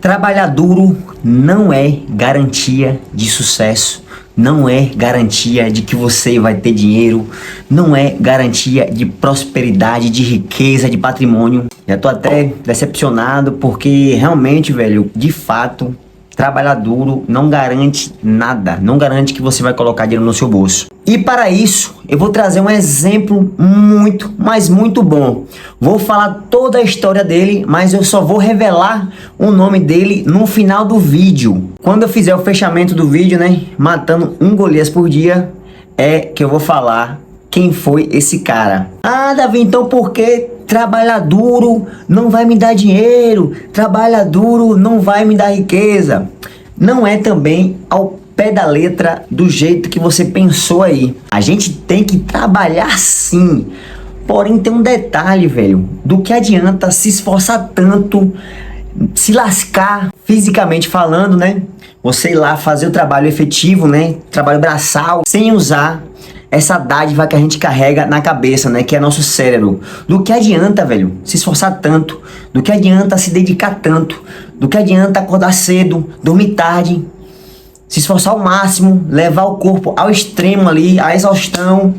Trabalhar duro não é garantia de sucesso, não é garantia de que você vai ter dinheiro, não é garantia de prosperidade, de riqueza, de patrimônio. Já tô até decepcionado porque realmente, velho, de fato, trabalhar duro não garante nada, não garante que você vai colocar dinheiro no seu bolso. E para isso, eu vou trazer um exemplo muito, mas muito bom. Vou falar toda a história dele, mas eu só vou revelar o nome dele no final do vídeo. Quando eu fizer o fechamento do vídeo, né, matando um Golias por dia, é que eu vou falar quem foi esse cara. Ah, Davi, então por que trabalhar duro não vai me dar dinheiro? Trabalhar duro não vai me dar riqueza? Não é também ao pé da letra do jeito que você pensou aí. A gente tem que trabalhar sim. Porém tem um detalhe, velho. Do que adianta se esforçar tanto, se lascar fisicamente falando, né? Você ir lá fazer o trabalho efetivo, né? Trabalho braçal, sem usar essa dádiva que a gente carrega na cabeça, né? Que é nosso cérebro. Do que adianta, velho, se esforçar tanto? Do que adianta se dedicar tanto? Do que adianta acordar cedo, dormir tarde, se esforçar ao máximo, levar o corpo ao extremo ali, à exaustão,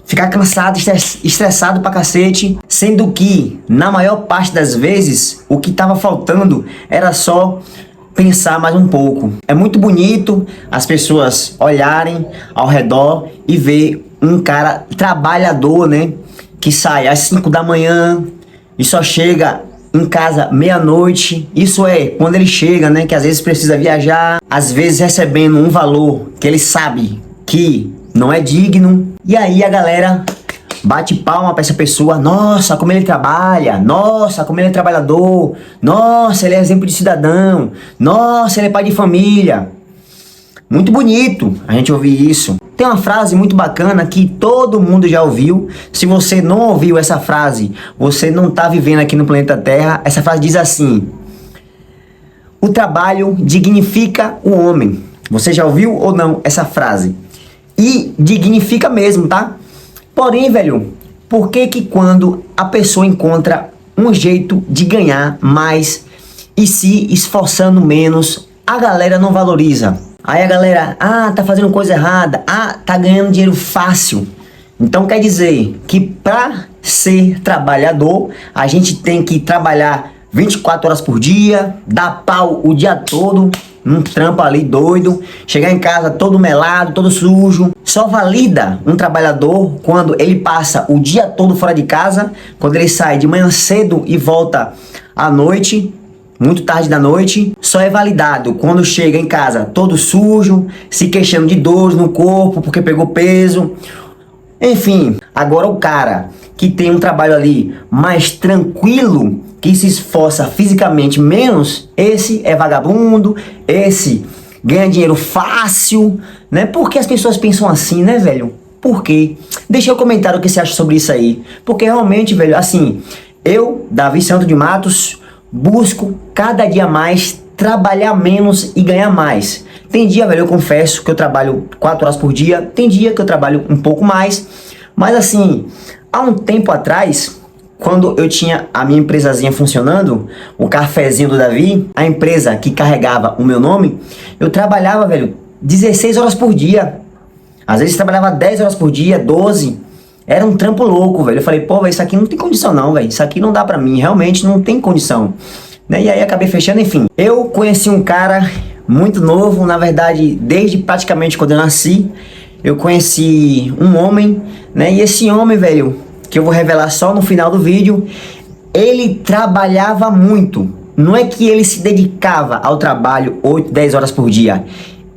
ficar cansado, estressado pra cacete, sendo que, na maior parte das vezes, o que tava faltando era só pensar mais um pouco. É muito bonito as pessoas olharem ao redor e ver um cara trabalhador, né? Que sai às 5 da manhã e só chega em casa meia-noite. Isso é, quando ele chega, né? Que às vezes precisa viajar, às vezes recebendo um valor que ele sabe que não é digno. E aí a galera bate palma pra essa pessoa. Nossa, como ele trabalha. Nossa, como ele é trabalhador. Nossa, ele é exemplo de cidadão. Nossa, ele é pai de família. Muito bonito a gente ouvir isso. Tem uma frase muito bacana que todo mundo já ouviu. Se você não ouviu essa frase, você não tá vivendo aqui no planeta Terra. Essa frase diz assim: o trabalho dignifica o homem. Você já ouviu ou não essa frase? E dignifica mesmo, tá? Porém, velho, por que que quando a pessoa encontra um jeito de ganhar mais e se esforçando menos, a galera não valoriza? Aí a galera, tá fazendo coisa errada, tá ganhando dinheiro fácil. Então quer dizer que pra ser trabalhador, a gente tem que trabalhar 24 horas por dia, dar pau o dia todo, num trampo ali doido, chegar em casa todo melado, todo sujo. Só valida um trabalhador quando ele passa o dia todo fora de casa, quando ele sai de manhã cedo e volta à noite, muito tarde da noite. Só é validado quando chega em casa todo sujo, se queixando de dores no corpo porque pegou peso. Enfim, agora o cara que tem um trabalho ali mais tranquilo, que se esforça fisicamente menos, esse é vagabundo, esse ganha dinheiro fácil, né? Por que as pessoas pensam assim, né, velho? Por quê? Deixa eu comentar o que você acha sobre isso aí. Porque realmente, velho, assim, eu, Davi Santo de Matos, busco cada dia mais trabalhar menos e ganhar mais. Tem dia, velho, eu confesso que eu trabalho 4 horas por dia, tem dia que eu trabalho um pouco mais, mas assim, há um tempo atrás, quando eu tinha a minha empresazinha funcionando, o cafezinho do Davi, a empresa que carregava o meu nome, eu trabalhava, velho, 16 horas por dia. Às vezes trabalhava 10 horas por dia, 12. Era um trampo louco, velho. Eu falei, pô, velho, isso aqui não tem condição não, velho. Isso aqui não dá pra mim, realmente não tem condição. Né? E aí acabei fechando, enfim. Eu conheci um cara muito novo, na verdade, desde praticamente quando eu nasci. Eu conheci um homem, né? E esse homem, velho, que eu vou revelar só no final do vídeo, ele trabalhava muito. Não é que ele se dedicava ao trabalho 8, 10 horas por dia.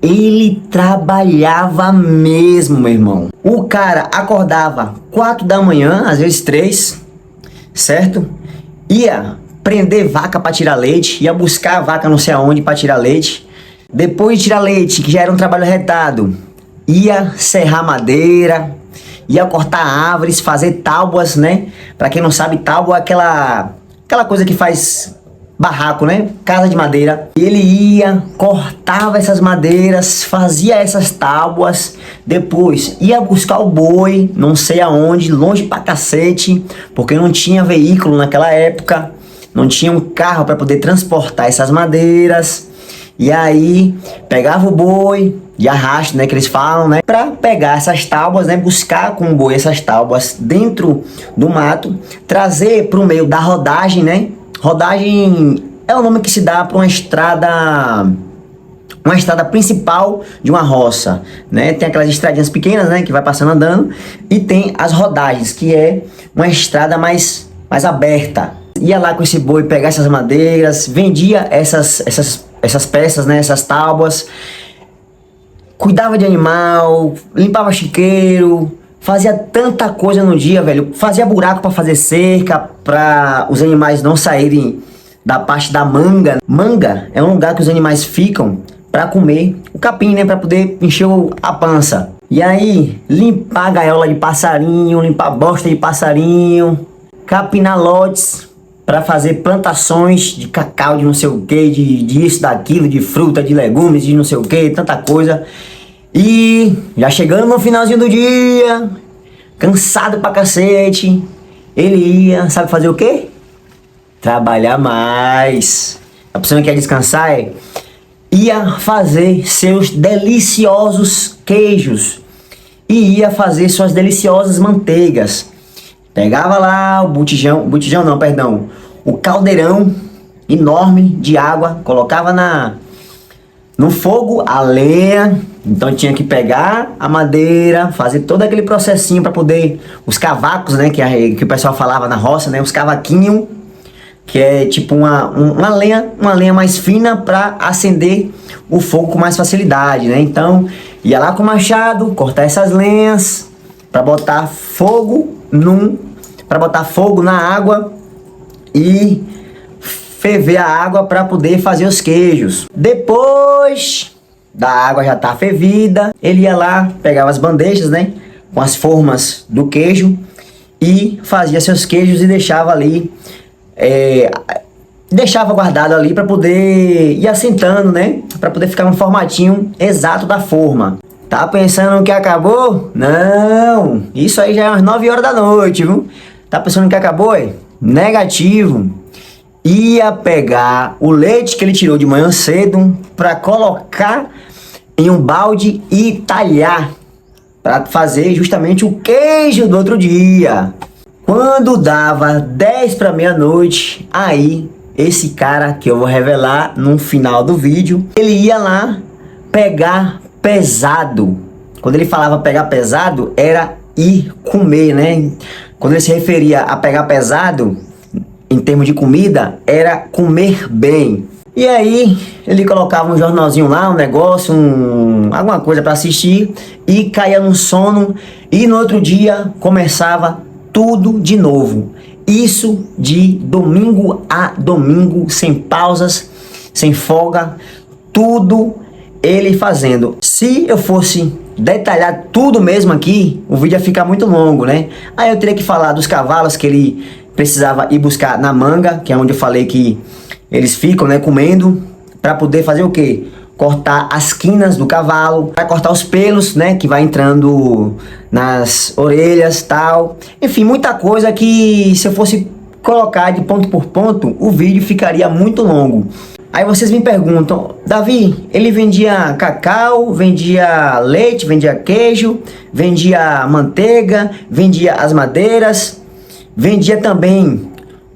Ele trabalhava mesmo, meu irmão. O cara acordava 4 da manhã, às vezes 3, certo? Ia prender vaca para tirar leite, ia buscar a vaca não sei aonde para tirar leite. Depois de tirar leite, que já era um trabalho retado, ia serrar madeira, ia cortar árvores, fazer tábuas, né? Pra quem não sabe, tábua é aquela coisa que faz barraco, né? Casa de madeira. Ele ia, cortava essas madeiras, fazia essas tábuas, depois ia buscar o boi, não sei aonde, longe pra cacete, porque não tinha veículo naquela época, não tinha um carro para poder transportar essas madeiras. E aí pegava o boi de arrasto, né, que eles falam, né, para pegar essas tábuas, né, buscar com o boi essas tábuas dentro do mato, trazer para o meio da rodagem, né? Rodagem é o nome que se dá para uma estrada principal de uma roça, né? Tem aquelas estradinhas pequenas, né, que vai passando andando, e tem as rodagens, que é uma estrada mais aberta. Ia lá com esse boi pegar essas madeiras, vendia essas peças, né, essas tábuas, cuidava de animal, limpava chiqueiro, fazia tanta coisa no dia, velho. Fazia buraco para fazer cerca, para os animais não saírem da parte da manga. Manga é um lugar que os animais ficam para comer o capim, né, para poder encher a pança. E aí, limpar a gaiola de passarinho, limpar a bosta de passarinho, capinar lotes para fazer plantações de cacau, de não sei o que, de isso, daquilo, de fruta, de legumes, de não sei o que, tanta coisa. E já chegando no finalzinho do dia, cansado pra cacete, ele ia, sabe fazer o quê? Trabalhar mais. A pessoa que quer descansar ia fazer seus deliciosos queijos e ia fazer suas deliciosas manteigas. Pegava lá o caldeirão enorme de água, colocava no fogo a lenha. Então tinha que pegar a madeira, fazer todo aquele processinho para poder, os cavacos, né, que o pessoal falava na roça, né, os cavaquinhos, que é tipo uma lenha mais fina para acender o fogo com mais facilidade, né? Então ia lá com o machado, cortar essas lenhas para botar fogo na água e ferver a água para poder fazer os queijos. Depois da água já tá fervida, ele ia lá, pegava as bandejas, né, com as formas do queijo e fazia seus queijos e deixava ali, deixava guardado ali para poder ir assentando, né, para poder ficar no formatinho exato da forma. Tá pensando que acabou? Não, isso aí já é umas 9 horas da noite, viu? Tá pensando que acabou? Negativo. Ia pegar o leite que ele tirou de manhã cedo para colocar em um balde e talhar para fazer justamente o queijo do outro dia. Quando dava 10 para meia-noite, aí esse cara que eu vou revelar no final do vídeo, ele ia lá pegar pesado. Quando ele falava pegar pesado, era ir comer, né? Quando ele se referia a pegar pesado, em termos de comida, era comer bem. E aí, ele colocava um jornalzinho lá, um negócio, alguma coisa para assistir, e caía no sono, e no outro dia começava tudo de novo. Isso de domingo a domingo, sem pausas, sem folga, tudo ele fazendo. Se eu fosse detalhar tudo mesmo aqui, o vídeo ia ficar muito longo, né? Aí eu teria que falar dos cavalos que ele precisava ir buscar na manga, que é onde eu falei que eles ficam, né, comendo, para poder fazer o quê? Cortar as quinas do cavalo, para cortar os pelos, né, que vai entrando nas orelhas, tal. Enfim, muita coisa que se eu fosse colocar de ponto por ponto, o vídeo ficaria muito longo. Aí vocês me perguntam, Davi, ele vendia cacau, vendia leite, vendia queijo, vendia manteiga, vendia as madeiras, vendia também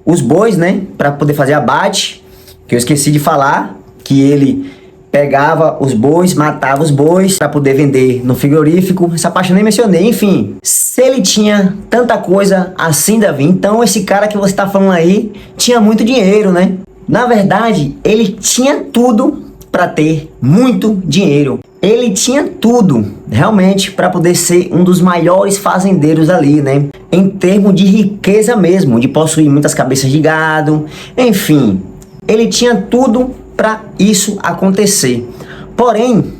os bois, né, para poder fazer abate, que eu esqueci de falar, que ele pegava os bois, matava os bois para poder vender no frigorífico. Essa parte eu nem mencionei. Enfim, se ele tinha tanta coisa assim, Davi, então esse cara que você tá falando aí tinha muito dinheiro, né? Na verdade, ele tinha tudo para ter muito dinheiro. Ele tinha tudo, realmente, para poder ser um dos maiores fazendeiros ali, né? Em termos de riqueza mesmo, de possuir muitas cabeças de gado, enfim. Ele tinha tudo para isso acontecer. Porém,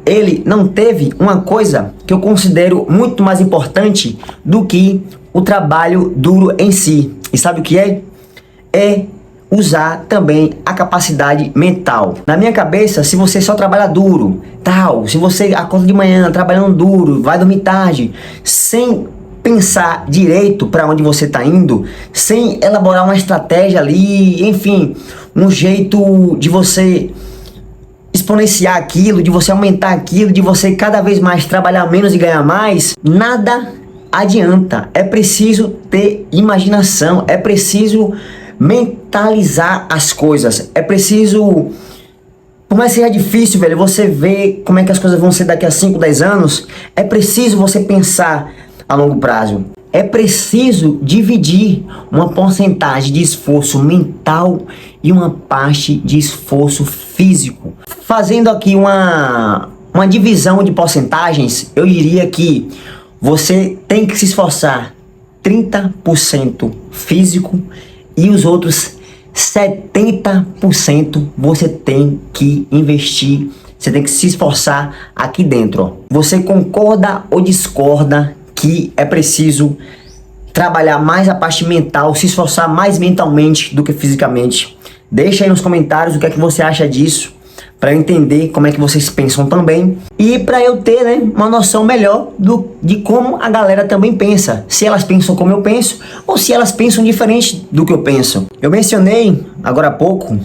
ele não teve uma coisa que eu considero muito mais importante do que o trabalho duro em si. E sabe o que é? É usar também a capacidade mental. Na minha cabeça, se você só trabalha duro, tal, se você acorda de manhã trabalhando duro, vai dormir tarde, sem pensar direito para onde você está indo, sem elaborar uma estratégia ali, enfim, um jeito de você exponenciar aquilo, de você aumentar aquilo, de você cada vez mais trabalhar menos e ganhar mais, nada adianta. É preciso ter imaginação, é preciso mentalizar as coisas, é preciso, por mais que seja difícil, velho, você ver como é que as coisas vão ser daqui a 5, 10 anos, é preciso você pensar a longo prazo. É preciso dividir uma porcentagem de esforço mental e uma parte de esforço físico. Fazendo aqui uma divisão de porcentagens, eu diria que você tem que se esforçar 30% físico e os outros 70% você tem que investir, você tem que se esforçar aqui dentro. Ó. Você concorda ou discorda que é preciso trabalhar mais a parte mental, se esforçar mais mentalmente do que fisicamente? Deixa aí nos comentários o que é que você acha disso, para eu entender como é que vocês pensam também e para eu ter, né, uma noção melhor de como a galera também pensa, se elas pensam como eu penso ou se elas pensam diferente do que eu penso. Eu mencionei agora há pouco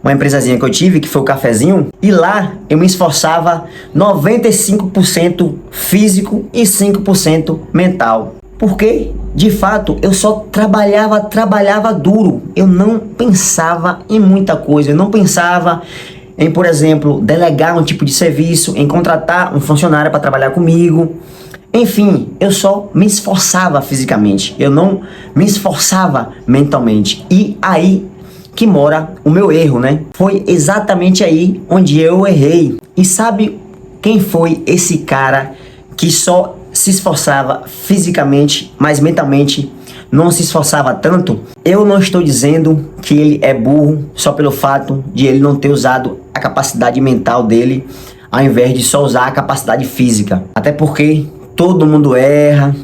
uma empresazinha que eu tive, que foi o Cafezinho, e lá eu me esforçava 95% físico e 5% mental. Porque, de fato, eu só trabalhava duro. Eu não pensava em muita coisa. Eu não pensava em, por exemplo, delegar um tipo de serviço, em contratar um funcionário para trabalhar comigo. Enfim, eu só me esforçava fisicamente. Eu não me esforçava mentalmente. E aí que mora o meu erro, né? Foi exatamente aí onde eu errei. E sabe quem foi esse cara que só se esforçava fisicamente, mas mentalmente não se esforçava tanto? Eu não estou dizendo que ele é burro só pelo fato de ele não ter usado a capacidade mental dele, ao invés de só usar a capacidade física. Até porque todo mundo erra,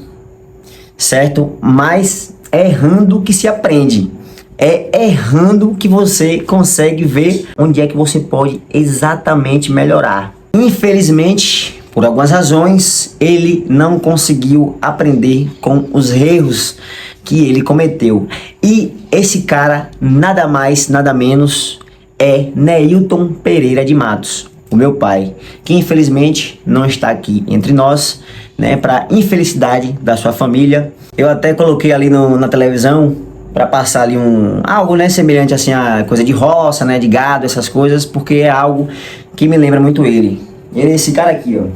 certo? Mas é errando que se aprende. É errando que você consegue ver onde é que você pode exatamente melhorar. Infelizmente, por algumas razões, ele não conseguiu aprender com os erros que ele cometeu. E esse cara, nada mais, nada menos, é Neilton Pereira de Matos, o meu pai, que infelizmente não está aqui entre nós, né, para infelicidade da sua família. Eu até coloquei ali na televisão para passar ali algo, né, semelhante assim a coisa de roça, né, de gado, essas coisas, porque é algo que me lembra muito ele. Ele é esse cara aqui, ó.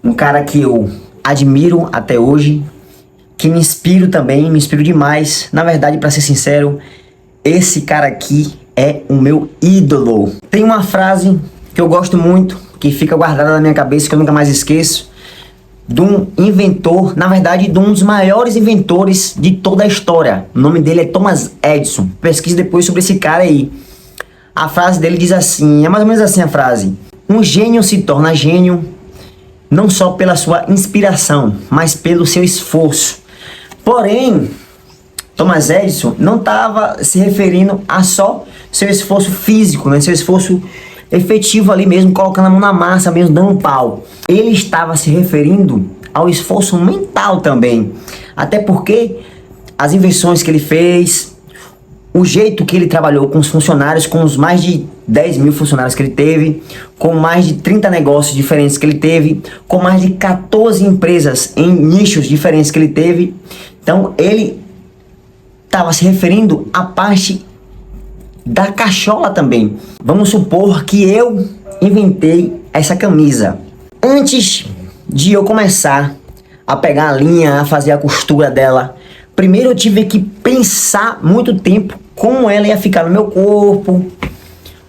Um cara que eu admiro até hoje, que me inspiro também, me inspiro demais. Na verdade, para ser sincero, esse cara aqui é o meu ídolo. Tem uma frase que eu gosto muito, que fica guardada na minha cabeça, que eu nunca mais esqueço, de um inventor, na verdade, de um dos maiores inventores de toda a história. O nome dele é Thomas Edison. Pesquise depois sobre esse cara aí. A frase dele diz assim, é mais ou menos assim a frase: um gênio se torna gênio não só pela sua inspiração, mas pelo seu esforço. Porém, Thomas Edison não estava se referindo a só seu esforço físico, né? Seu esforço efetivo ali mesmo, colocando a mão na massa mesmo, dando um pau. Ele estava se referindo ao esforço mental também. Até porque as invenções que ele fez, o jeito que ele trabalhou com os funcionários, com os mais de 10 mil funcionários que ele teve, com mais de 30 negócios diferentes que ele teve, com mais de 14 empresas em nichos diferentes que ele teve. Então ele estava se referindo à parte da cachola também. Vamos supor que eu inventei essa camisa. Antes de eu começar a pegar a linha, a fazer a costura dela, primeiro eu tive que pensar muito tempo como ela ia ficar no meu corpo,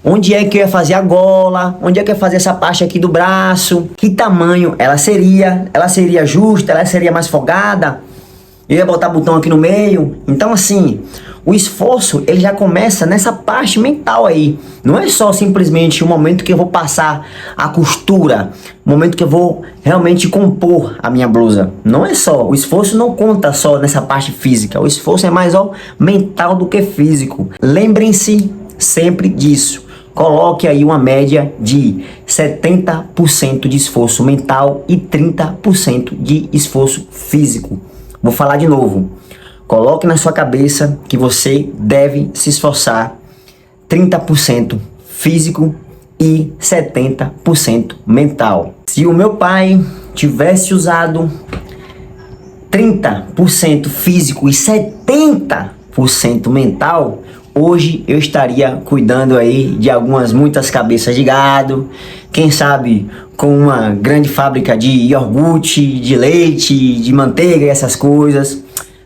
onde é que eu ia fazer a gola, onde é que eu ia fazer essa parte aqui do braço, que tamanho ela seria justa, ela seria mais folgada, eu ia botar botão aqui no meio. Então assim, o esforço ele já começa nessa parte mental aí. Não é só simplesmente o momento que eu vou passar a costura, o momento que eu vou realmente compor a minha blusa. Não é só, o esforço não conta só nessa parte física. O esforço é mais mental do que físico. Lembrem-se sempre disso. coloque aí uma média de 70% de esforço mental e 30% de esforço físico. Vou falar de novo. Coloque na sua cabeça que você deve se esforçar 30% físico e 70% mental. Se o meu pai tivesse usado 30% físico e 70% mental, hoje eu estaria cuidando aí de muitas cabeças de gado, quem sabe com uma grande fábrica de iogurte, de leite, de manteiga e essas coisas,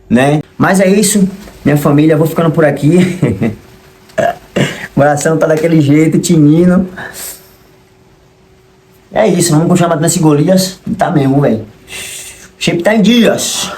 né? Mas é isso, minha família, eu vou ficando por aqui. O coração tá daquele jeito, tinindo. É isso, vamos continuar matando esse Golias. Tá mesmo, velho. O shape tá em dias.